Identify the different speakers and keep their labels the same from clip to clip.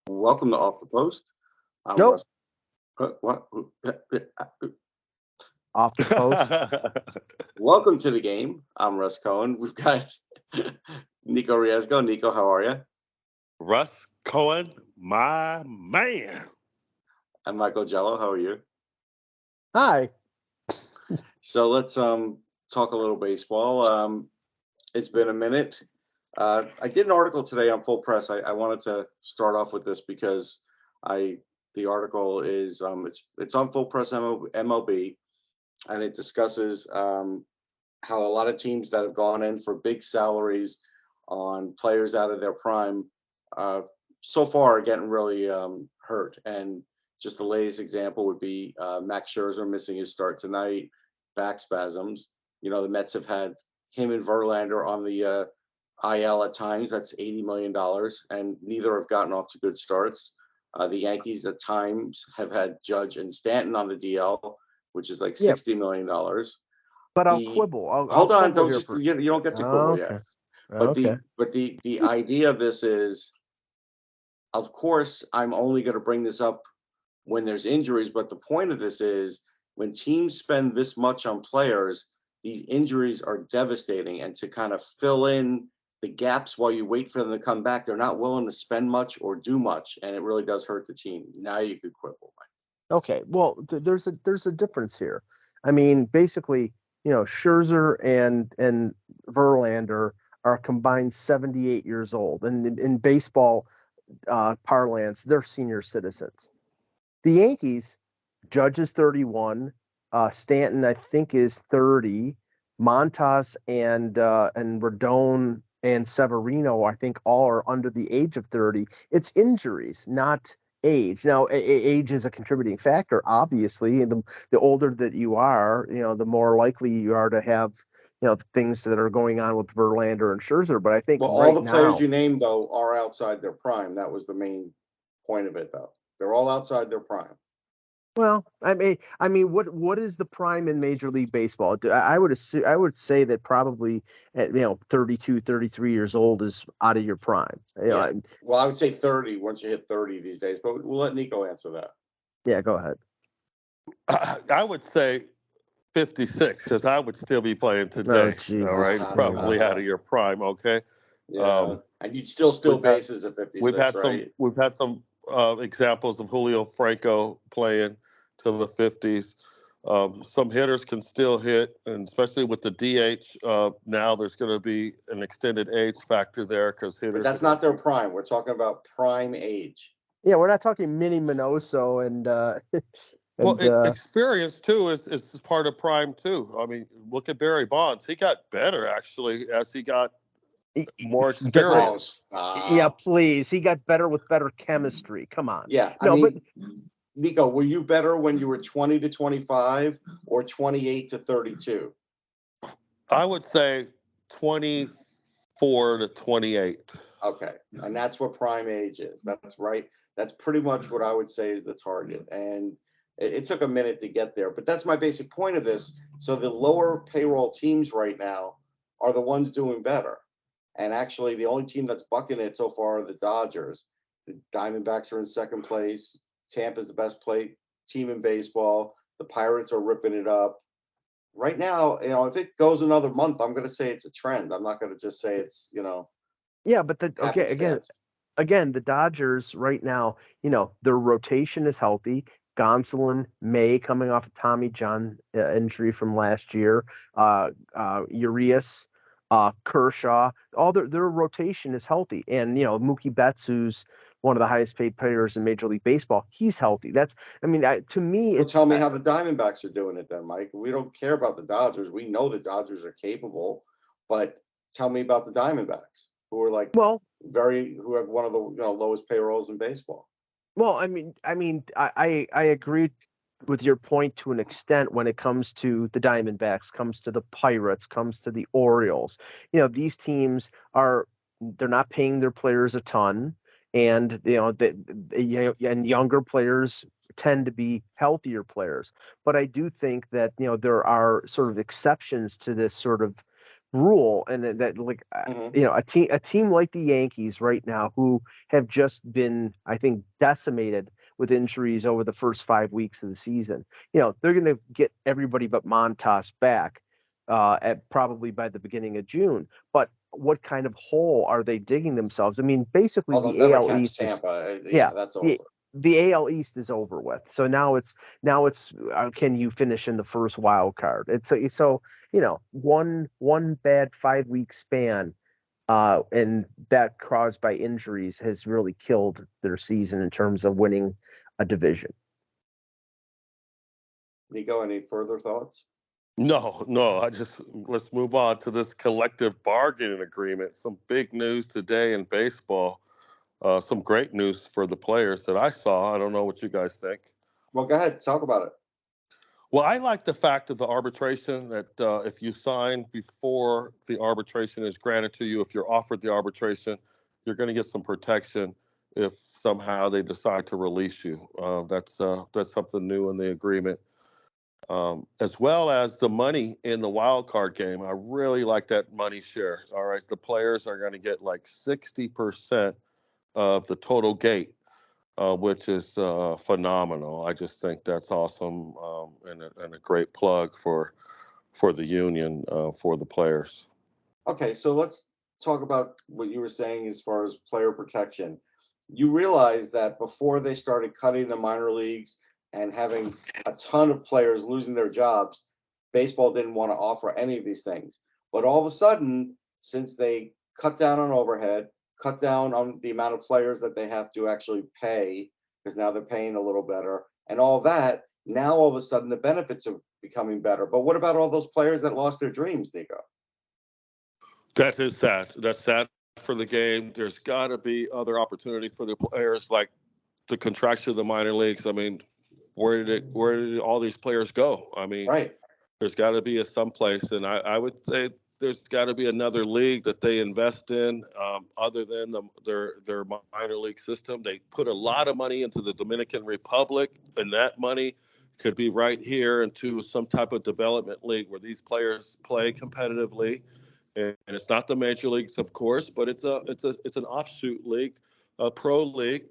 Speaker 1: Welcome to Off the Post. I'm Russ.
Speaker 2: Nope,
Speaker 1: What?
Speaker 2: off the post.
Speaker 1: Welcome to the game. I'm Russ Cohen. We've got Nikco Riesgo. Nico, how are you?
Speaker 3: Russ Cohen, my man.
Speaker 1: And Mike Augello, how are you?
Speaker 2: Hi.
Speaker 1: So let's talk a little baseball. It's been a minute. I did an article today on Full Press. I wanted to start off with this because I the article is it's on Full Press MLB, and it discusses how a lot of teams that have gone in for big salaries on players out of their prime uh, so far are getting really hurt. And just the latest example would be Max Scherzer missing his start tonight, back spasms. The Mets have had him and Verlander on the IL at times. That's $80 million, and neither have gotten off to good starts. The Yankees at times have had Judge and Stanton on the DL, which is like
Speaker 2: Yeah,
Speaker 1: $60 million.
Speaker 2: but I'll
Speaker 1: The
Speaker 2: quibble. I'll
Speaker 1: Hold on,
Speaker 2: quibble
Speaker 1: don't
Speaker 2: here
Speaker 1: just
Speaker 2: for.
Speaker 1: you don't get to
Speaker 2: Oh,
Speaker 1: quibble yet.
Speaker 2: okay.
Speaker 1: But
Speaker 2: Okay.
Speaker 1: the idea of this is, of course, I'm only going to bring this up when there's injuries. But the point of this is, when teams spend this much on players, these injuries are devastating. And to kind of fill in the gaps while you wait for them to come back, they're not willing to spend much or do much, and it really does hurt the team. Now you could quibble.
Speaker 2: Okay. Well, there's a difference here. I mean, basically, Scherzer and Verlander are combined 78 years old, and in baseball parlance, they're senior citizens. The Yankees, Judge is 31. Stanton, I think, is 30. Montas and Rodon and Severino, I think, all are under the age of 30. It's injuries, not age. Now, age is a contributing factor, obviously. And the older that you are, the more likely you are to have, things that are going on with Verlander and Scherzer. But I think
Speaker 1: Well, all
Speaker 2: right
Speaker 1: the players
Speaker 2: now,
Speaker 1: you named, though, are outside their prime. That was the main point of it, though. They're all outside their prime.
Speaker 2: well, what is the prime in Major League Baseball? I would say that probably at 32, 33 years old is out of your prime.
Speaker 1: Yeah. Well, I would say 30 once you hit 30 these days, but we'll let Nico answer that.
Speaker 2: Yeah, go ahead.
Speaker 3: I would say 56 because I would still be playing
Speaker 2: Oh,
Speaker 3: today. All right,
Speaker 2: Jesus.
Speaker 3: probably out of your prime. Okay.
Speaker 1: Yeah. And you'd still steal
Speaker 3: We've had
Speaker 1: bases at
Speaker 3: we've
Speaker 1: 56,
Speaker 3: had some
Speaker 1: right?
Speaker 3: we've had some examples of Julio Franco playing till the 50s. Some hitters can still hit, and especially with the DH now, there's going to be an extended age factor there because
Speaker 1: But
Speaker 3: hitters are
Speaker 1: that's
Speaker 3: going
Speaker 1: not
Speaker 3: to
Speaker 1: their
Speaker 3: be.
Speaker 1: prime. We're talking about prime age.
Speaker 2: Yeah, we're not talking Mini Minoso and
Speaker 3: Well,
Speaker 2: and
Speaker 3: experience too is part of prime too. I mean, look at Barry Bonds. He got better actually as he got more
Speaker 2: he got
Speaker 1: Oh,
Speaker 3: experience.
Speaker 2: yeah,
Speaker 1: stop.
Speaker 2: please. He got better with better chemistry. Come on.
Speaker 1: Yeah. I
Speaker 2: No, but
Speaker 1: mean, Nico, were you better when you were 20 to 25 or 28 to 32?
Speaker 3: I would say 24 to 28.
Speaker 1: Okay. And that's what prime age is. That's right. That's pretty much what I would say is the target. And it took a minute to get there, but that's my basic point of this. So the lower payroll teams right now are the ones doing better. And actually, the only team that's bucking it so far are the Dodgers. The Diamondbacks are in second place. Tampa's the best play team in baseball. The Pirates are ripping it up. Right now, if it goes another month, I'm going to say it's a trend. I'm not going to just say it's,
Speaker 2: yeah, but okay,
Speaker 1: happenstance.
Speaker 2: again, the Dodgers right now, their rotation is healthy. Gonsolin, May coming off a Tommy John injury from last year, Urias, Kershaw, all their rotation is healthy, and Mookie Betts, who's one of the highest paid players in Major League Baseball, he's healthy. To me,
Speaker 1: Well,
Speaker 2: it's
Speaker 1: tell me how the Diamondbacks are doing it then, Mike. We don't care about the Dodgers. We know the Dodgers are capable, but tell me about the Diamondbacks, who are like
Speaker 2: well,
Speaker 1: who have one of the lowest payrolls in baseball.
Speaker 2: I agree with your point to an extent when it comes to the Diamondbacks, comes to the Pirates, comes to the Orioles. These teams they're not paying their players a ton, and and younger players tend to be healthier players. But I do think that there are sort of exceptions to this sort of rule, and that like
Speaker 1: Mhm.
Speaker 2: you know, a team like the Yankees right now, who have just been, I think, decimated with injuries over the first 5 weeks of the season. You know, they're going to get everybody but Montas back at probably by the beginning of June. But what kind of hole are they digging themselves? I mean, basically
Speaker 1: Oh, they'll
Speaker 2: the
Speaker 1: never
Speaker 2: AL
Speaker 1: catch
Speaker 2: East is,
Speaker 1: Tampa. Yeah,
Speaker 2: yeah,
Speaker 1: that's
Speaker 2: the
Speaker 1: over.
Speaker 2: the AL East is over with. So now it's can you finish in the first wild card? So you know, one bad 5 week span, and that caused by injuries has really killed their season in terms of winning a division.
Speaker 1: Nico, any further thoughts?
Speaker 3: No, no. Let's move on to this collective bargaining agreement. Some big news today in baseball. Some great news for the players that I saw. I don't know what you guys think.
Speaker 1: Well, go ahead, talk about it.
Speaker 3: Well, I like the fact of the arbitration that if you sign before the arbitration is granted to you, if you're offered the arbitration, you're going to get some protection if somehow they decide to release you. That's something new in the agreement. As well as the money in the wild card game. I really like that money share. All right, the players are going to get like 60% of the total gate, which is phenomenal. I just think that's awesome, and a great plug for the union, for the players.
Speaker 1: Okay, so let's talk about what you were saying as far as player protection. You realize that before they started cutting the minor leagues and having a ton of players losing their jobs, baseball didn't want to offer any of these things. But all of a sudden, since they cut down on overhead, cut down on the amount of players that they have to actually pay, because now they're paying a little better, and all that, now all of a sudden the benefits are becoming better. But what about all those players that lost their dreams, Nico?
Speaker 3: That is sad. That's sad for the game. There's got to be other opportunities for the players, like the contraction of the minor leagues. I mean, where did all these players go? I mean,
Speaker 1: Right.
Speaker 3: there's got to be a someplace, and I would say there's got to be another league that they invest in, other than their minor league system. They put a lot of money into the Dominican Republic, and that money could be right here into some type of development league where these players play competitively. And it's not the major leagues, of course, but it's an offshoot league, a pro league,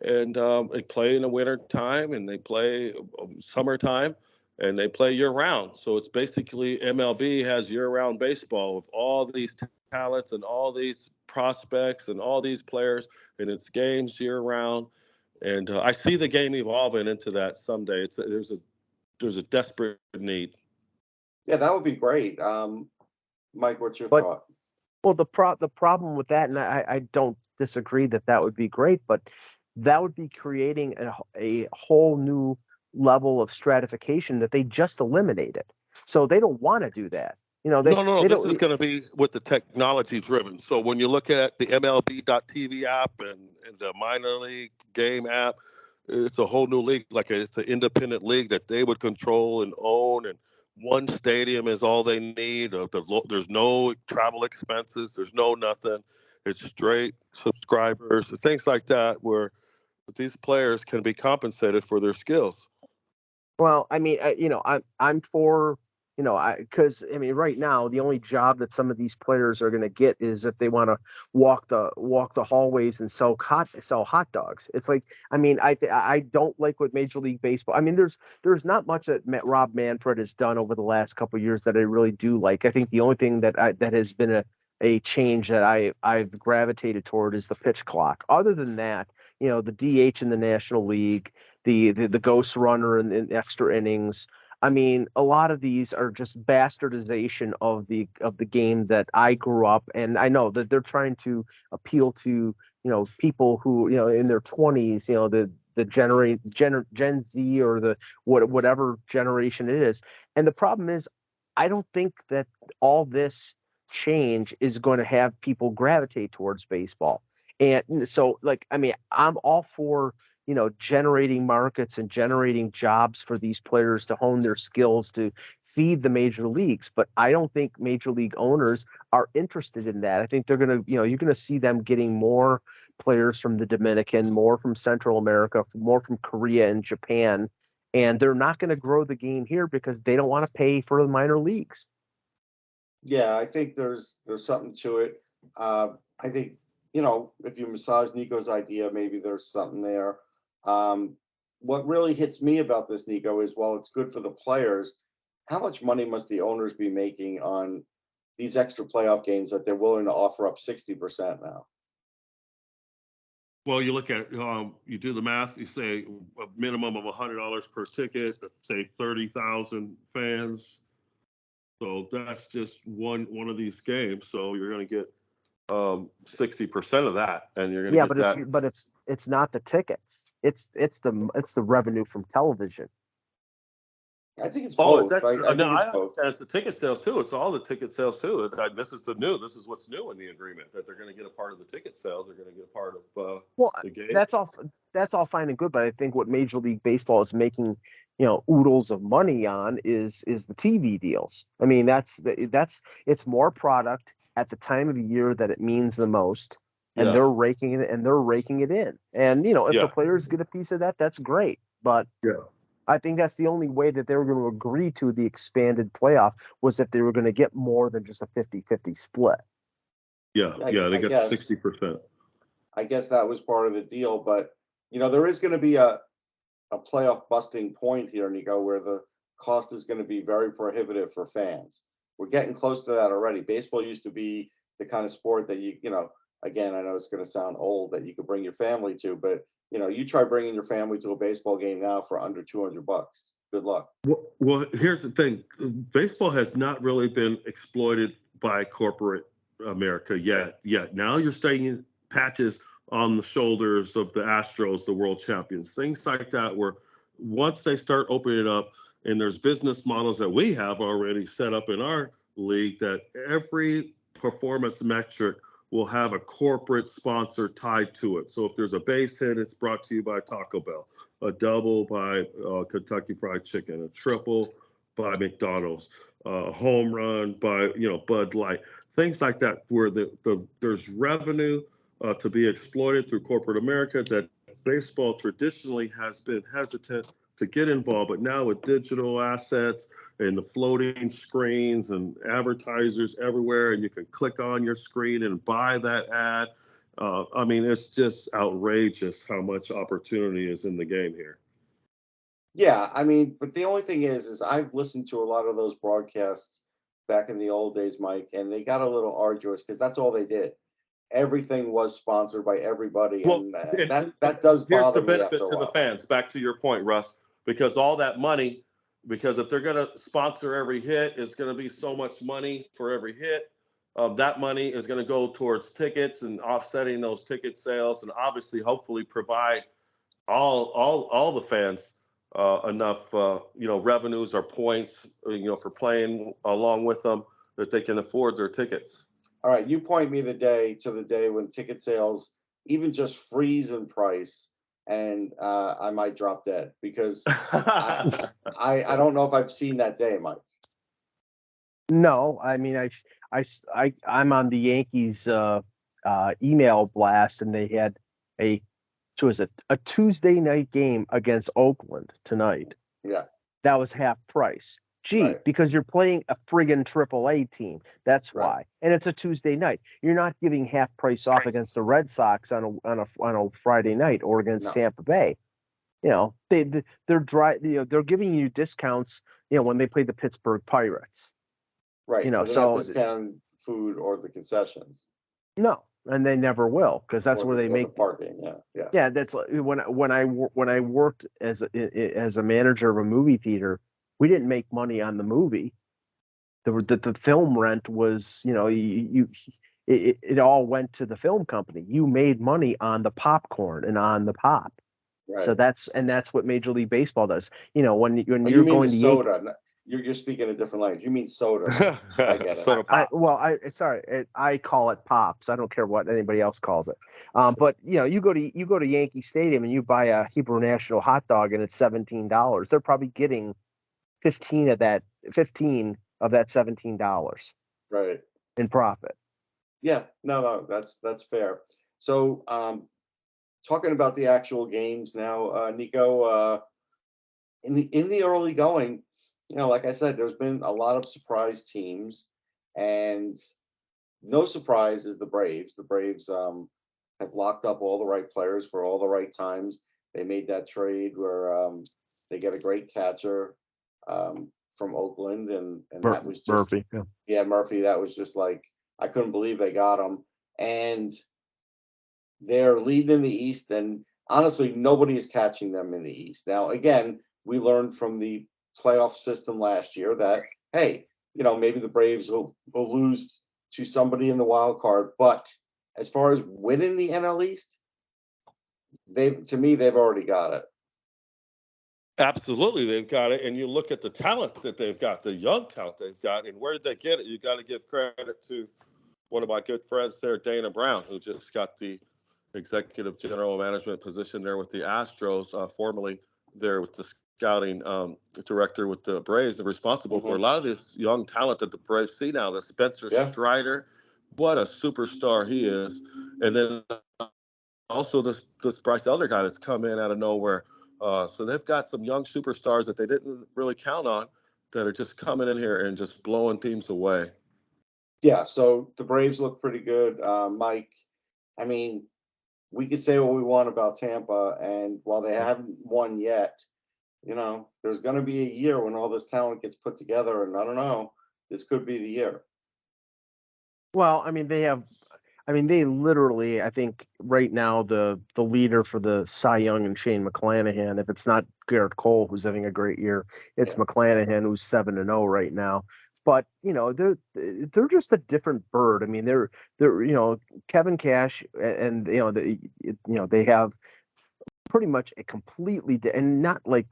Speaker 3: and they play in the winter time and they play summertime and they play year round. So it's basically MLB has year round baseball with all these talents and all these prospects and all these players, and it's games year round. And I see the game evolving into that someday. There's a desperate need.
Speaker 1: Yeah, that would be great. Mike, what's your
Speaker 2: But
Speaker 1: thought?
Speaker 2: well, the problem with that, and I don't disagree that that would be great, but that would be creating a whole new level of stratification that they just eliminated. So they don't want to do that. You know,
Speaker 3: No, no, no.
Speaker 2: they
Speaker 3: This is
Speaker 2: don't.
Speaker 3: going to be with the technology driven. So when you look at the MLB.TV app and the minor league game app, it's a whole new league. It's an independent league that they would control and own. And one stadium is all they need. There's no travel expenses. There's no nothing. It's straight subscribers, things like that, where these players can be compensated for their skills.
Speaker 2: Well, I mean, you know, I'm for, you know, because I mean, right now the only job that some of these players are going to get is if they want to walk the hallways and sell hot dogs. It's like, I mean, I don't like what Major League Baseball. I mean, there's not much that Rob Manfred has done over the last couple of years that I really do like. I think the only thing that has been a change that I've gravitated toward is the pitch clock. Other than that, you know, the DH in the National League, the ghost runner in extra innings. I mean, a lot of these are just bastardization of the game that I grew up, and I know that they're trying to appeal to, you know, people who, you know, in their 20s, you know, the Gen Z or the whatever generation it is. And the problem is, I don't think that all this change is going to have people gravitate towards baseball. And so, like, I mean, I'm all for, you know, generating markets and generating jobs for these players to hone their skills to feed the major leagues. But I don't think major league owners are interested in that. I think they're going to, you know, you're going to see them getting more players from the Dominican, more from Central America, more from Korea and Japan. And they're not going to grow the game here because they don't want to pay for the minor leagues.
Speaker 1: Yeah, I think there's something to it. I think, if you massage Nico's idea, maybe there's something there. Um, what really hits me about this, Nico, is while it's good for the players, how much money must the owners be making on these extra playoff games that they're willing to offer up 60% now?
Speaker 3: Well, you look at you do the math. You say a minimum of $100 per ticket. Let's say 30,000 fans. So that's just one of these games. So you're going to get 60% of that, and you're going to
Speaker 2: Yeah,
Speaker 3: get that.
Speaker 2: but it's not the tickets. It's the revenue from television.
Speaker 1: I think it's
Speaker 3: Oh, is
Speaker 1: both.
Speaker 3: that
Speaker 1: I
Speaker 3: no?
Speaker 1: think it's
Speaker 3: I
Speaker 1: both.
Speaker 3: understand it's the ticket sales too. It's all the ticket sales too. This is the new. This is what's new in the agreement that they're going to get a part of the ticket sales. They're going to get a part of
Speaker 2: Well,
Speaker 3: the game.
Speaker 2: that's all fine and good, but I think what Major League Baseball is making, oodles of money on is the TV deals. I mean, it's more product at the time of the year that it means the most, and
Speaker 3: Yeah,
Speaker 2: they're raking it in. And if the
Speaker 3: yeah,
Speaker 2: players get a piece of that, that's great. But
Speaker 3: yeah,
Speaker 2: I think that's the only way that they were going to agree to the expanded playoff was if they were going to get more than just a 50-50 split.
Speaker 3: yeah,
Speaker 1: I,
Speaker 3: yeah. They
Speaker 1: I
Speaker 3: got
Speaker 1: guess
Speaker 3: 60%.
Speaker 1: I guess that was part of the deal, but there is going to be a playoff busting point here, Nico, where the cost is going to be very prohibitive for fans. We're getting close to that already. Baseball used to be the kind of sport that again, I know it's going to sound old that you could bring your family to, but you try bringing your family to a baseball game now for under $200. Good luck.
Speaker 3: Well, here's the thing: baseball has not really been exploited by corporate America yet. Yet now you're seeing patches on the shoulders of the Astros, the world champions, things like that. Where once they start opening up, and there's business models that we have already set up in our league, that every performance metric will have a corporate sponsor tied to it. So if there's a base hit, it's brought to you by Taco Bell, a double by Kentucky Fried Chicken, a triple by McDonald's, a home run by Bud Light, things like that, where there's revenue to be exploited through corporate America that baseball traditionally has been hesitant to get involved, but now with digital assets and the floating screens and advertisers everywhere, and you can click on your screen and buy that ad. I mean, it's just outrageous how much opportunity is in the game here.
Speaker 1: Yeah, I mean, but the only thing is I've listened to a lot of those broadcasts back in the old days, Mike, and they got a little arduous because that's all they did. Everything was sponsored by everybody,
Speaker 3: Well,
Speaker 1: and
Speaker 3: and
Speaker 1: that does
Speaker 3: here's the
Speaker 1: bother me after
Speaker 3: benefit
Speaker 1: a
Speaker 3: to the
Speaker 1: while.
Speaker 3: fans. Back to your point, Russ, because all that money, because if they're going to sponsor every hit, it's going to be so much money for every hit. That money is going to go towards tickets and offsetting those ticket sales, and obviously, hopefully, provide all the fans enough revenues or points for playing along with them that they can afford their tickets.
Speaker 1: All right, you point me the day when ticket sales even just freeze in price, and I might drop dead because I I don't know if I've seen that day, Mike.
Speaker 2: No, I mean, I'm on the Yankees email blast, and they had a so was a Tuesday night game against Oakland tonight.
Speaker 1: Yeah,
Speaker 2: That was half price. Gee,
Speaker 1: right,
Speaker 2: because you're playing a friggin' AAA team. That's
Speaker 1: right.
Speaker 2: why. And it's a Tuesday night. You're not giving half price off against the Red Sox on a Friday night or against
Speaker 1: No,
Speaker 2: Tampa Bay. They're giving you discounts. When they play the Pittsburgh Pirates.
Speaker 1: right. But they're not
Speaker 2: So
Speaker 1: discounting food or the concessions
Speaker 2: no, and they never will because that's where they
Speaker 1: or the
Speaker 2: make.
Speaker 1: parking. Yeah, yeah.
Speaker 2: Yeah, that's when I worked as a manager of a movie theater, we didn't make money on the movie. The film rent was, it all went to the film company. You made money on the popcorn and on the pop. So
Speaker 1: Right.
Speaker 2: that's what Major League Baseball does. When
Speaker 1: Oh, you
Speaker 2: you're
Speaker 1: mean the
Speaker 2: going to Yankee.
Speaker 1: soda? You're speaking a different language. You mean soda now. I get it.
Speaker 3: Soda pop.
Speaker 2: I call it pops. I don't care what anybody else calls it. But you go to Yankee Stadium and you buy a Hebrew National hot dog and it's $17. They're probably getting 15 of that $17
Speaker 1: Right.
Speaker 2: in profit.
Speaker 1: Yeah. No, that's fair. So, talking about the actual games now, Nico, in the early going, like I said, there's been a lot of surprise teams. And no surprise is the Braves. The Braves have locked up all the right players for all the right times. They made that trade where they get a great catcher from Oakland, and that was just
Speaker 2: Murphy.
Speaker 1: yeah, Murphy. That was just like I couldn't believe they got him, and they're leading in the East. And honestly, nobody is catching them in the East. Now, again, we learned from the playoff system last year that hey, maybe the Braves will lose to somebody in the wild card, but as far as winning the NL East, they've already got it.
Speaker 3: Absolutely, they've got it. And you look at the talent that they've got, the young talent they've got, and where did they get it? You got to give credit to one of my good friends there, Dana Brown, who just got the executive general management position there with the Astros, formerly there with the scouting director with the Braves, and responsible for a lot of this young talent that the Braves see now. The Spencer Strider, what a superstar he is. And then also this Bryce Elder guy that's come in out of nowhere. So they've got some young superstars that they didn't really count on that are just coming in here and just blowing teams away.
Speaker 1: Yeah, so the Braves look pretty good. Mike, I mean, we could say what we want about Tampa, and while they haven't won yet, there's going to be a year when all this talent gets put together, and I don't know, this could be the year.
Speaker 2: Well, I mean, they literally, I think right now the leader for the Cy Young and Shane McClanahan. If it's not Garrett Cole, who's having a great year, it's McClanahan, who's 7-0 right now. But they're just a different bird. I mean, they're Kevin Cash, and they have pretty much a completely and not like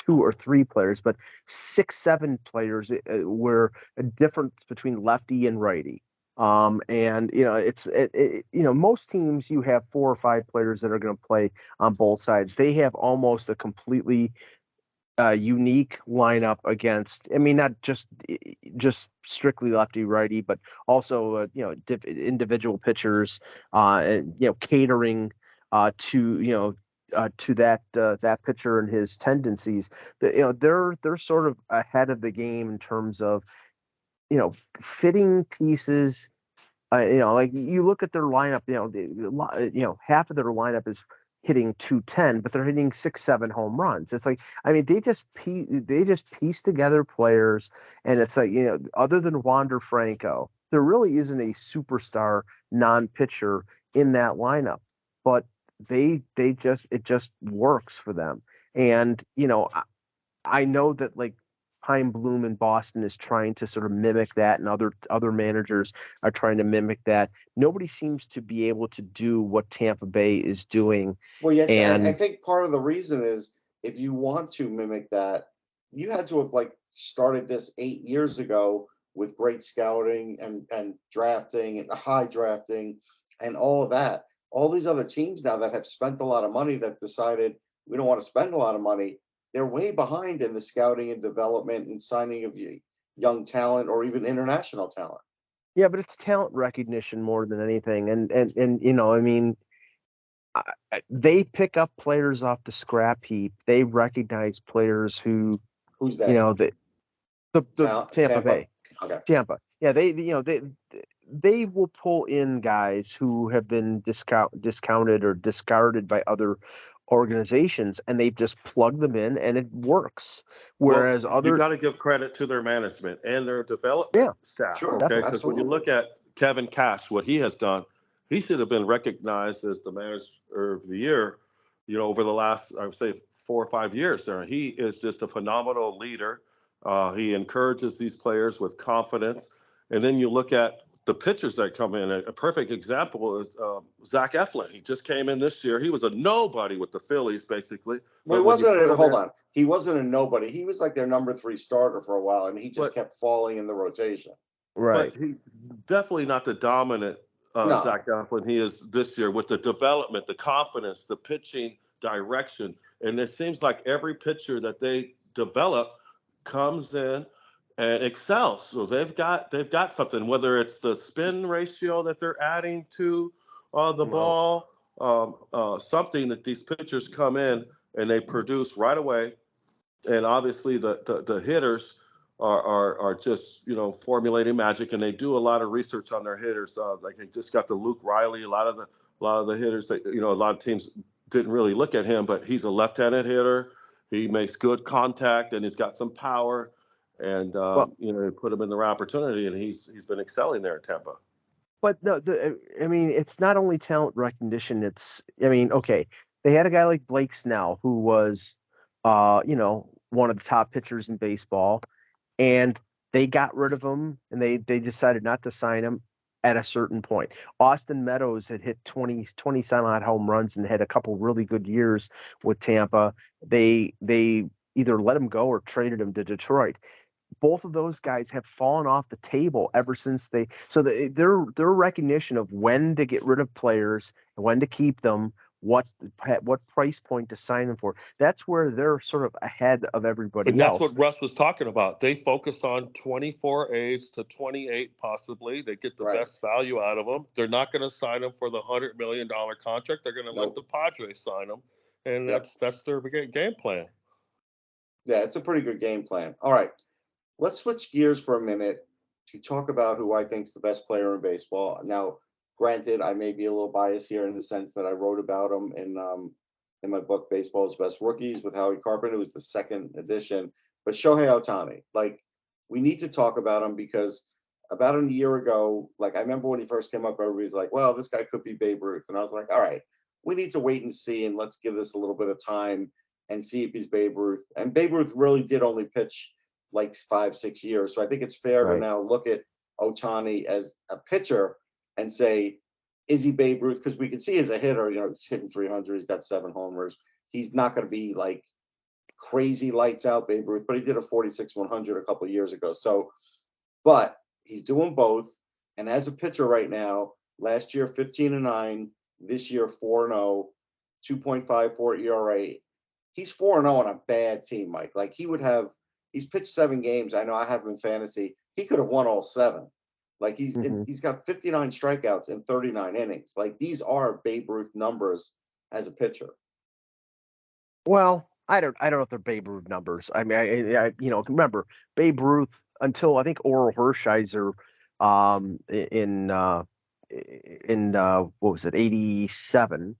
Speaker 2: 2 or 3 players, but 6, 7 players where a difference between lefty and righty. And most teams you have 4 or 5 players that are going to play on both sides. They have almost a completely unique lineup against. I mean, not just strictly lefty righty, but also individual pitchers. Catering to that pitcher and his tendencies. They're sort of ahead of the game in terms of fitting pieces. Like you look at their lineup, half of their lineup is hitting 210, but they're hitting 6, 7 home runs. It's like, I mean, they just piece together players, and it's like, other than Wander Franco, there really isn't a superstar non-pitcher in that lineup, but it just works for them. And I know that like Pine Bloom in Boston is trying to sort of mimic that, and other managers are trying to mimic that. Nobody seems to be able to do what Tampa Bay is doing.
Speaker 1: Well, yeah, and I think part of the reason is if you want to mimic that, you had to have like started this 8 years ago with great scouting and drafting and high drafting and all of that. All these other teams now that have spent a lot of money that decided we don't want to spend a lot of money, they're way behind in the scouting and development and signing of young talent or even international talent.
Speaker 2: Yeah, but it's talent recognition more than anything. And I mean, they pick up players off the scrap heap. They recognize players who's that? The Tampa Bay.
Speaker 1: Okay.
Speaker 2: Tampa. Yeah, they will pull in guys who have been discounted or discarded by other organizations, and they just plug them in, and it works. Whereas
Speaker 3: you got to give credit to their management and their development staff.
Speaker 1: Sure,
Speaker 3: okay, because when you look at Kevin Cash, what he has done, he should have been recognized as the manager of the year, over the last, I would say, 4 or 5 years there. He is just a phenomenal leader. He encourages these players with confidence. And then you look at the pitchers that come in. A perfect example is Zach Eflin. He just came in this year. He was a nobody with the Phillies, basically.
Speaker 1: Well, he wasn't a nobody. He was like their number 3 starter for a while, and he just kept falling in the rotation.
Speaker 2: Right.
Speaker 3: But he definitely not the dominant Zach Eflin he is this year with the development, the confidence, the pitching direction. And it seems like every pitcher that they develop comes in and excels. So they've got something, whether it's the spin ratio that they're adding to the ball, something that these pitchers come in and they produce right away. And obviously the hitters are just formulating magic, and they do a lot of research on their hitters. Like they just got the Luke Riley. A lot of the hitters that a lot of teams didn't really look at him, but he's a left-handed hitter. He makes good contact, and he's got some power. And
Speaker 2: Well,
Speaker 3: put him in the right opportunity, and he's been excelling there at Tampa.
Speaker 2: but no, I mean, it's not only talent recognition. Okay, they had a guy like Blake Snell who was, one of the top pitchers in baseball, and they got rid of him, and they decided not to sign him at a certain point. Austin Meadows had hit 20 some odd home runs and had a couple really good years with Tampa. They either let him go or traded him to Detroit. Both of those guys have fallen off the table ever since their recognition of when to get rid of players and when to keep them, what price point to sign them for. That's where they're sort of ahead of everybody
Speaker 3: And that's
Speaker 2: else.
Speaker 3: what Russ was talking about. They focus on 24 age to 28, possibly. They get the best value out of them. They're not going to sign them for the $100 million contract. They're going to let the Padres sign them, and that's their game plan.
Speaker 1: Yeah, it's a pretty good game plan. All right, let's switch gears for a minute to talk about who I think is the best player in baseball. Now, granted, I may be a little biased here in the sense that I wrote about him in my book, Baseball's Best Rookies, with Howie Carpenter. It was the second edition. But Shohei Ohtani, we need to talk about him because about a year ago, I remember when he first came up, everybody's like, well, this guy could be Babe Ruth. And I was like, all right, we need to wait and see, and let's give this a little bit of time and see if he's Babe Ruth. And Babe Ruth really did only pitch 5-6 years. So I think it's fair to now look at Ohtani as a pitcher and say, is he Babe Ruth? Because we can see as a hitter, he's hitting 300, he's got 7 homers. He's not going to be crazy lights out Babe Ruth, but he did a 46-100 a couple of years ago. So, but he's doing both. And as a pitcher right now, last year 15-9, this year 4-0, 2.54 ERA. He's 4-0 on a bad team, Mike. He's pitched 7 games. I know I have him in fantasy. He could have won all 7. He's got 59 strikeouts in 39 innings. These are Babe Ruth numbers as a pitcher.
Speaker 2: Well, I don't know if they're Babe Ruth numbers. I mean, I remember Babe Ruth until I think Oral Hershiser, in what was it, 87.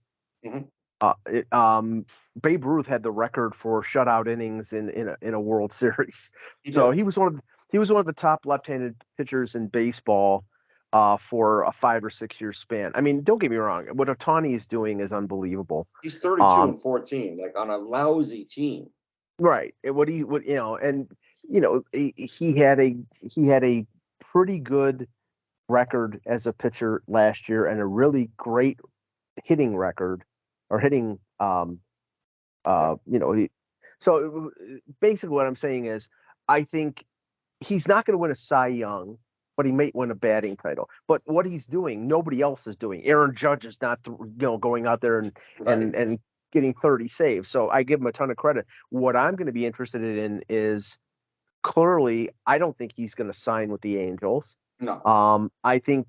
Speaker 2: Babe Ruth had the record for shutout innings in a World Series. He was one of the top left-handed pitchers in baseball for a 5 or 6 year span. I mean, don't get me wrong. What Ohtani is doing is unbelievable.
Speaker 1: He's 32-14, on a lousy team.
Speaker 2: Right. He had a pretty good record as a pitcher last year and a really great hitting record or hitting. So basically what I'm saying is I think he's not going to win a Cy Young, but he may win a batting title. But what he's doing, nobody else is doing. Aaron Judge is not, going out there and getting 30 saves. So I give him a ton of credit. What I'm going to be interested in is clearly, I don't think he's going to sign with the Angels.
Speaker 1: No.
Speaker 2: I think,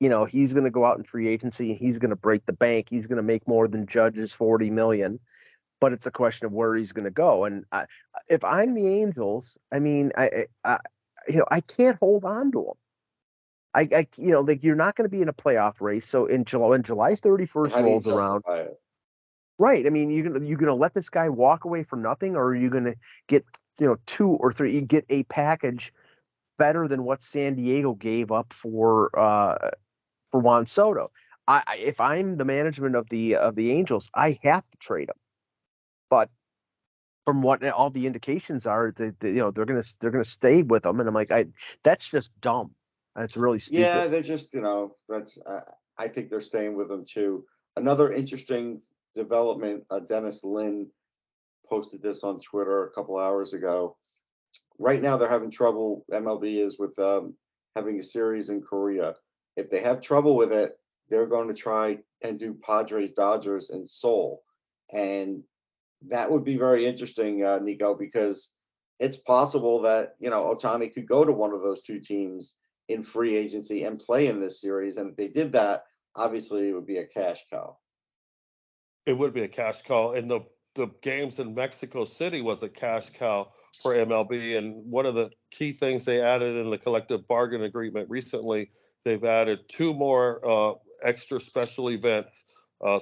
Speaker 2: he's going to go out in free agency and he's going to break the bank. He's going to make more than Judge's $40 million. But it's a question of where he's going to go. And if I'm the Angels, I mean, I can't hold on to him. You're not going to be in a playoff race. So when July 31st rolls around, right? I mean, you're gonna let this guy walk away for nothing, or are you going to get 2 or 3? You get a package better than what San Diego gave up for Juan Soto. If I'm the management of the Angels, I have to trade him. But from what all the indications are, they're gonna stay with him, and I'm like, that's just dumb. That's really stupid.
Speaker 1: Yeah, they're just that's I think they're staying with him too. Another interesting development. Dennis Lin posted this on Twitter a couple hours ago. Right now, they're having trouble. MLB is with having a series in Korea. If they have trouble with it, they're going to try and do Padres Dodgers in Seoul, and that would be very interesting, Nico, because it's possible that Ohtani could go to one of those 2 teams in free agency and play in this series. And if they did that, obviously it would be a cash cow.
Speaker 3: It would be a cash cow, and the games in Mexico City was a cash cow for MLB. And one of the key things they added in the collective bargain agreement recently, they've added 2 more extra special events.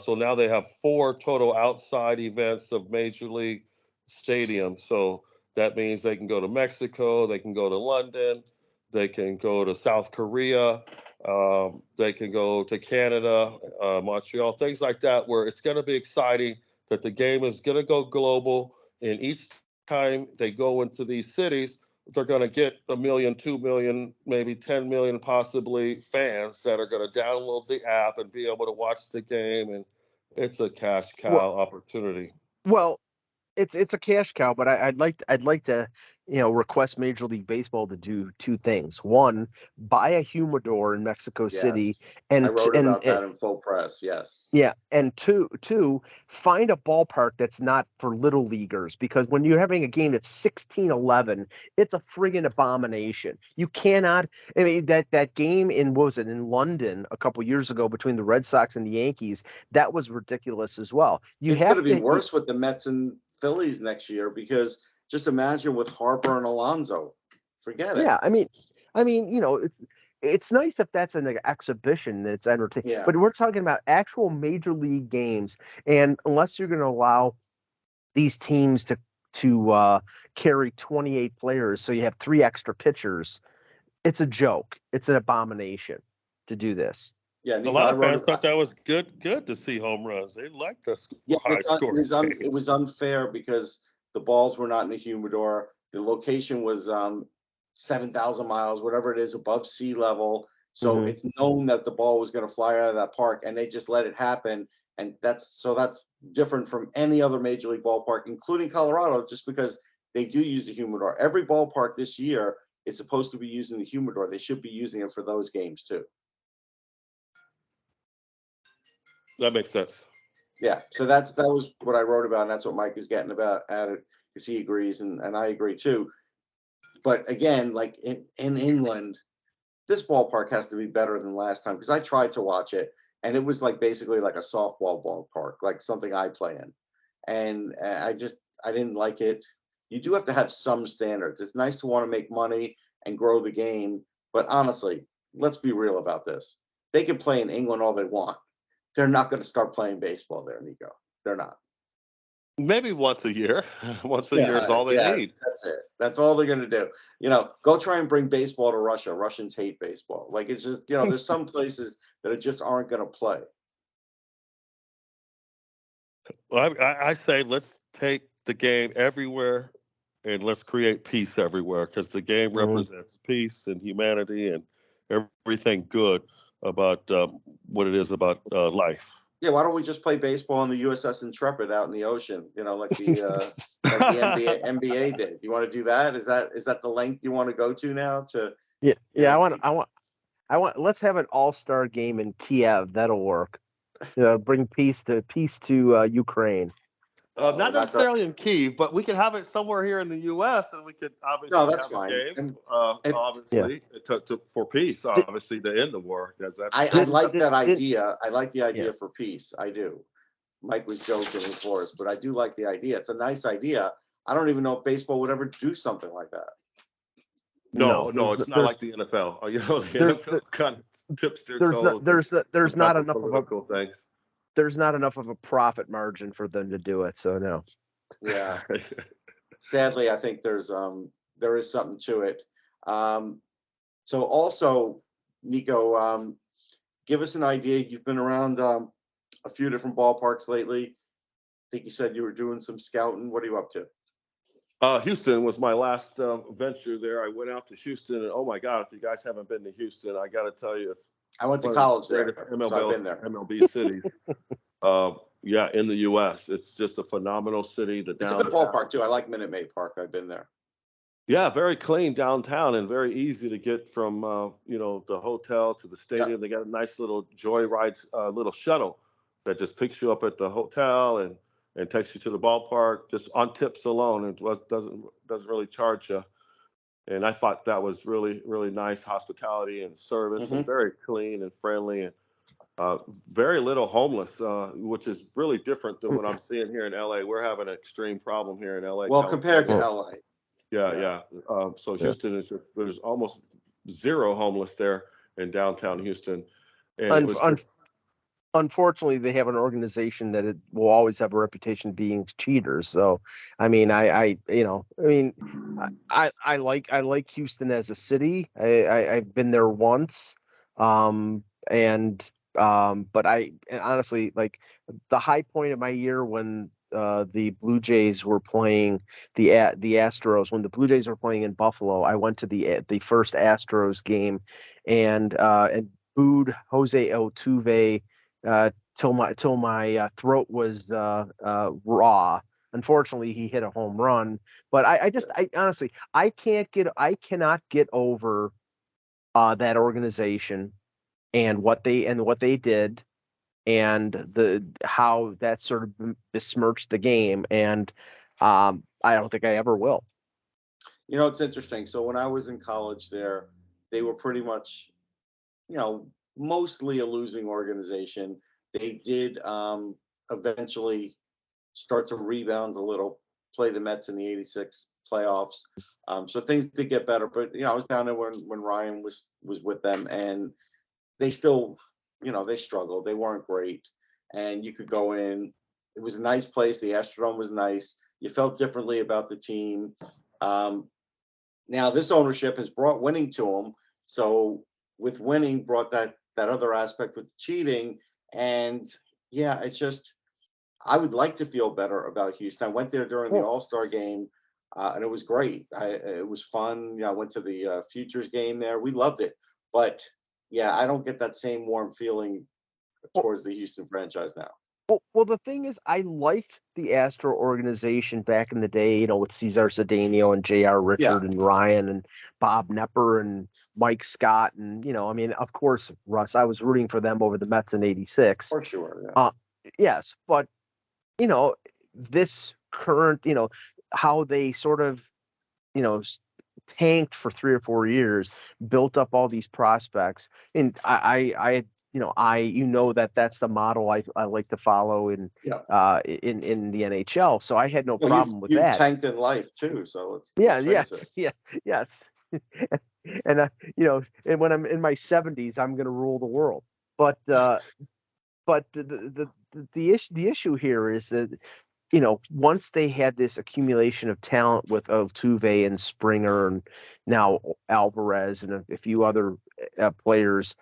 Speaker 3: So now they have 4 total outside events of Major League stadiums. So that means they can go to Mexico, they can go to London, they can go to South Korea, they can go to Canada, Montreal, things like that, where it's going to be exciting that the game is going to go global. And each time they go into these cities, they're going to get 1 million, 2 million, maybe 10 million possibly fans that are going to download the app and be able to watch the game. And it's a cash
Speaker 2: Well,
Speaker 3: cow opportunity.
Speaker 2: well, it's a cash cow, but I'd like to request Major League Baseball to do 2 things. One, buy a humidor in Mexico City,
Speaker 1: Yes. I
Speaker 2: and
Speaker 1: wrote about that in full press. Yes.
Speaker 2: yeah, and two, find a ballpark that's not for little leaguers, because when you're having a game that's 16-11, it's a friggin' abomination. You cannot. I mean, that game in, what was it, in London a couple years ago between the Red Sox and the Yankees, that was ridiculous as well. You
Speaker 1: It's going to
Speaker 2: have
Speaker 1: be
Speaker 2: to.
Speaker 1: worse with the Mets and Phillies next year, because just imagine with Harper and Alonso. Forget it.
Speaker 2: Yeah, I mean, it's nice if that's an exhibition that it's entertaining,
Speaker 1: Yeah.
Speaker 2: but we're talking about actual major league games, and unless you're going to allow these teams to carry 28 players, so you have 3 extra pitchers, it's a joke. It's an abomination to do this.
Speaker 1: Yeah,
Speaker 3: A
Speaker 1: Nico,
Speaker 3: lot
Speaker 1: I
Speaker 3: of
Speaker 1: wrote
Speaker 3: fans
Speaker 1: it.
Speaker 3: thought that was good to see home runs. They like the
Speaker 1: Yeah,
Speaker 3: high scoring
Speaker 1: it
Speaker 3: games.
Speaker 1: was unfair because the balls were not in the humidor. The location was 7,000 miles, whatever it is, above sea level. So
Speaker 2: Mhm.
Speaker 1: it's known that the ball was going to fly out of that park, and they just let it happen. And that's different from any other major league ballpark, including Colorado, just because they do use the humidor. Every ballpark this year is supposed to be using the humidor. They should be using it for those games too.
Speaker 3: That makes sense.
Speaker 1: Yeah, so that was what I wrote about, and that's what Mike is getting about at it, because he agrees, and I agree too. But again, like in England, this ballpark has to be better than last time, because I tried to watch it, and it was like basically like a softball ballpark, like something I play in, and I didn't like it. You do have to have some standards. It's nice to want to make money and grow the game, but honestly, let's be real about this. They can play in England all they want. They're not going to start playing baseball there, Nico. They're not.
Speaker 3: Maybe once a year. Once a year is
Speaker 1: Yeah,
Speaker 3: all they
Speaker 1: yeah,
Speaker 3: need.
Speaker 1: that's it. That's all they're going to do. Go try and bring baseball to Russia. Russians hate baseball. Like, it's just, there's some places that just aren't going to play.
Speaker 3: Well, I say let's take the game everywhere and let's create peace everywhere, because the game
Speaker 2: Mhm.
Speaker 3: represents peace and humanity and everything good about what it is about life.
Speaker 1: Yeah, why don't we just play baseball on the USS Intrepid out in the ocean? Like the NBA did. You want to do that? Is that the length you want to go to now to,
Speaker 2: Yeah,
Speaker 1: you
Speaker 2: yeah.
Speaker 1: know,
Speaker 2: I want. Let's have an all-star game in Kiev. That'll work. Bring peace to Ukraine.
Speaker 1: we're
Speaker 3: Not
Speaker 1: not going.
Speaker 3: necessarily in Kyiv, but we could have it somewhere here in the U.S. and we could
Speaker 1: No,
Speaker 3: obviously
Speaker 1: that's
Speaker 3: have a
Speaker 1: fine.
Speaker 3: game,
Speaker 1: And
Speaker 2: Yeah.
Speaker 3: obviously for peace,
Speaker 2: Did,
Speaker 3: obviously to end the war, because
Speaker 1: I
Speaker 2: did,
Speaker 1: like
Speaker 2: did,
Speaker 1: that
Speaker 2: did,
Speaker 1: idea. I like the
Speaker 2: yeah.
Speaker 1: idea for peace. I do. Mike was joking, of course, but I do like the idea. It's a nice idea. I don't even know if baseball would ever do something like that.
Speaker 3: No,
Speaker 2: No,
Speaker 3: no, it's not like the NFL. The
Speaker 2: there's
Speaker 3: NFL kind of tips their
Speaker 2: there's not
Speaker 3: toes
Speaker 2: there's
Speaker 3: on top
Speaker 2: not
Speaker 3: of
Speaker 2: enough of a
Speaker 3: political things.
Speaker 2: there's not enough of a profit margin for them to do it. So no.
Speaker 1: Yeah. Sadly, I think there is something to it. So also, Nico, give us an idea. You've been around a few different ballparks lately. I think you said you were doing some scouting. What are you up to?
Speaker 3: Houston was my last venture there. I went out to Houston, and oh my God, if you guys haven't been to Houston, I got to tell you, it's
Speaker 1: I went to
Speaker 3: one of the
Speaker 1: college there,
Speaker 3: greatest
Speaker 1: so I've been there.
Speaker 3: MLB cities. Yeah, in the U.S. It's just a phenomenal city. The
Speaker 1: It's a good
Speaker 3: downtown.
Speaker 1: ballpark too. I like Minute Maid Park. I've been there.
Speaker 3: Yeah, very clean downtown and very easy to get from the hotel to the
Speaker 1: Yeah.
Speaker 3: stadium. They got a nice little joyride, little shuttle that just picks you up at the hotel and takes you to the ballpark just on tips alone. It doesn't really charge you. And I thought that was really really nice hospitality and service, and
Speaker 1: Hmm.
Speaker 3: very clean and friendly, and very little homeless, which is really different than what I'm seeing here in LA. We're having an extreme problem here in LA,
Speaker 1: Well, compared to
Speaker 3: California.
Speaker 2: Oh,
Speaker 1: LA.
Speaker 3: Yeah. So
Speaker 2: Yeah.
Speaker 3: Houston there's almost zero homeless there in downtown Houston, and it
Speaker 2: Un-
Speaker 3: was
Speaker 2: un- Unfortunately, they have an organization that it will always have a reputation being cheaters. So, I mean, I like Houston as a city. I've been there once, and but and honestly, like the high point of my year when the Blue Jays were playing the Astros, when the Blue Jays were playing in Buffalo, I went to the first Astros game, and booed Jose Altuve till my throat was raw. Unfortunately, he hit a home run, but I honestly I cannot get over that organization and what they did and the how that sort of besmirched the game, and I don't think I ever will.
Speaker 1: It's interesting. So when I was in college there, they were pretty much, you know, mostly a losing organization. They did eventually start to rebound a little, play the Mets in the '86 playoffs. So things did get better. But I was down there when Ryan was with them, and they still, they struggled. They weren't great, and you could go in. It was a nice place. The Astrodome was nice. You felt differently about the team. Um, Now this ownership has brought winning to them. So with winning brought that other aspect with cheating. And yeah, it's just I would like to feel better about Houston. I went there during the
Speaker 2: Well,
Speaker 1: All-Star game, and it was great. It was fun. I went to the Futures game there. We loved it. But yeah, I don't get that same warm feeling
Speaker 2: well,
Speaker 1: towards the Houston franchise now.
Speaker 2: well, the thing is, I liked the Astro organization back in the day, with Cesar Cedeno and J.R.
Speaker 1: Yeah,
Speaker 2: Richard and Ryan and Bob Nepper and Mike Scott. And, I mean, of course, Russ, I was rooting for them over the Mets in '86.
Speaker 1: for sure. Yeah.
Speaker 2: Uh, yes, but, this current, how they sort of, you know, s- tanked for 3 or 4 years, built up all these prospects. And that's the model I like to follow
Speaker 1: Yeah.
Speaker 2: in the NHL. So I had no
Speaker 1: Well, you've
Speaker 2: problem with
Speaker 1: you've
Speaker 2: that.
Speaker 1: tanked in life too, so
Speaker 2: Yeah,
Speaker 1: let's face it.
Speaker 2: yes, yeah, yes. And and when I'm in my 70s, I'm going to rule the world. But the issue here is that once they had this accumulation of talent with Altuve and Springer and now Alvarez and a few other players,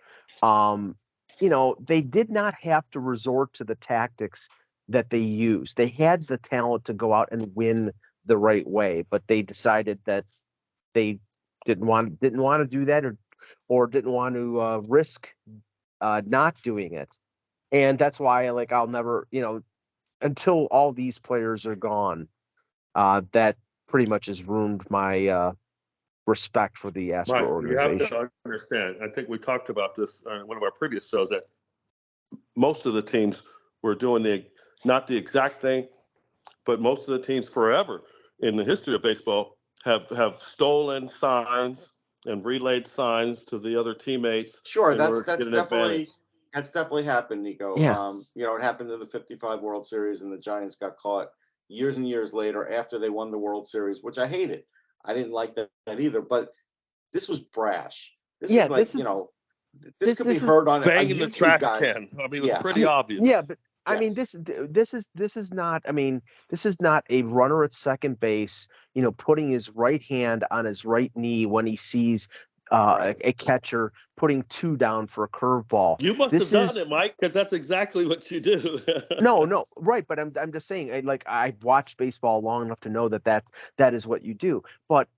Speaker 2: they did not have to resort to the tactics that they used. They had the talent to go out and win the right way, but they decided that they didn't want to do that, or didn't want to risk not doing it. And that's why, like, I'll never, until all these players are gone, that pretty much has ruined my respect for the Astro
Speaker 3: Mike, you have
Speaker 2: organization.
Speaker 3: to understand. I think we talked about this on one of our previous shows that most of the teams were doing not the exact thing, but most of the teams forever in the history of baseball have stolen signs and relayed signs to the other teammates
Speaker 1: Sure,
Speaker 3: in
Speaker 1: that's
Speaker 3: order to
Speaker 1: that's
Speaker 3: get an advantage.
Speaker 1: definitely happened, Nico.
Speaker 2: Yeah.
Speaker 1: It happened in the '55 World Series, and the Giants got caught years and years later after they won the World Series, which I hated. I didn't like that either. But this was brash. This
Speaker 2: Yeah,
Speaker 1: is like, this could be
Speaker 2: this is
Speaker 1: heard on a
Speaker 3: Banging the
Speaker 1: YouTube
Speaker 3: trash
Speaker 1: guy.
Speaker 3: can. I mean, it was
Speaker 1: Yeah.
Speaker 3: pretty obvious.
Speaker 2: yeah, but I mean,
Speaker 1: Yes.
Speaker 2: this is not. I mean, this is not a runner at second base, putting his right hand on his right knee when he sees
Speaker 1: Right.
Speaker 2: a catcher putting two down for a curveball.
Speaker 3: You must have
Speaker 2: This
Speaker 3: done
Speaker 2: is
Speaker 3: it, Mike, because that's exactly what you do.
Speaker 2: No, right, but I'm just saying, like, I've watched baseball long enough to know that is what you do. But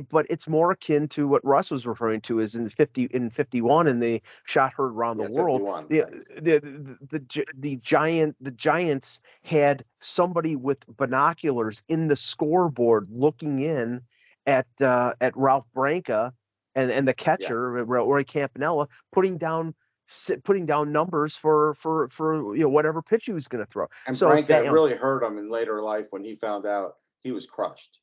Speaker 2: but it's more akin to what Russ was referring to, is in 51, and the shot heard around the
Speaker 1: Yeah,
Speaker 2: world.
Speaker 1: 51.
Speaker 2: The
Speaker 1: Thanks.
Speaker 2: the Giants had somebody with binoculars in the scoreboard looking in at Ralph Branca and the
Speaker 1: Yeah.
Speaker 2: catcher Roy Campanella putting down numbers for whatever pitch he was going to throw.
Speaker 1: And
Speaker 2: So
Speaker 1: Branca,
Speaker 2: that,
Speaker 1: it really hurt him in later life when he found out he was crushed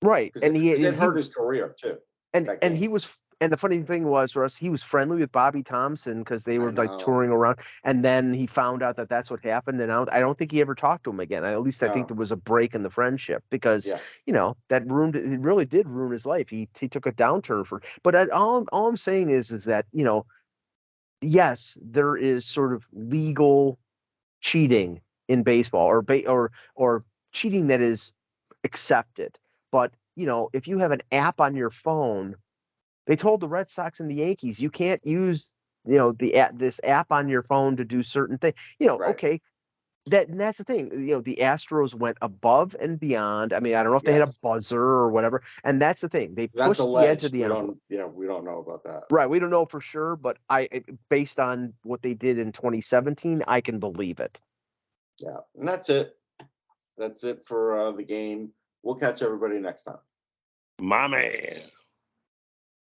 Speaker 2: right,
Speaker 1: because
Speaker 2: and
Speaker 1: it hurt his career too.
Speaker 2: and
Speaker 1: That
Speaker 2: and
Speaker 1: game.
Speaker 2: he was And the funny thing was, Russ, he was friendly with Bobby Thompson because they were like
Speaker 1: know.
Speaker 2: touring around, and then he found out that that's what happened, and I don't think he ever talked to him again. At least I think
Speaker 1: No.
Speaker 2: there was a break in the friendship because
Speaker 1: Yeah.
Speaker 2: that ruined it. Really did ruin his life. He took a downturn but all I'm saying is that yes, there is sort of legal cheating in baseball or cheating that is accepted, but if you have an app on your phone. They told the Red Sox and the Yankees you can't use this app on your phone to do certain things.
Speaker 1: Right.
Speaker 2: Okay, that's the thing. The Astros went above and beyond. I mean, I don't know if they had a
Speaker 1: Yes.
Speaker 2: buzzer or whatever, and that's the thing. They
Speaker 1: That's
Speaker 2: pushed the edge of
Speaker 1: alleged.
Speaker 2: the envelope.
Speaker 1: We don't know about that.
Speaker 2: Right, we don't know for sure, but based on what they did in 2017, I can believe it.
Speaker 1: Yeah, and that's it. That's it for the game. We'll catch everybody next time.
Speaker 3: My man.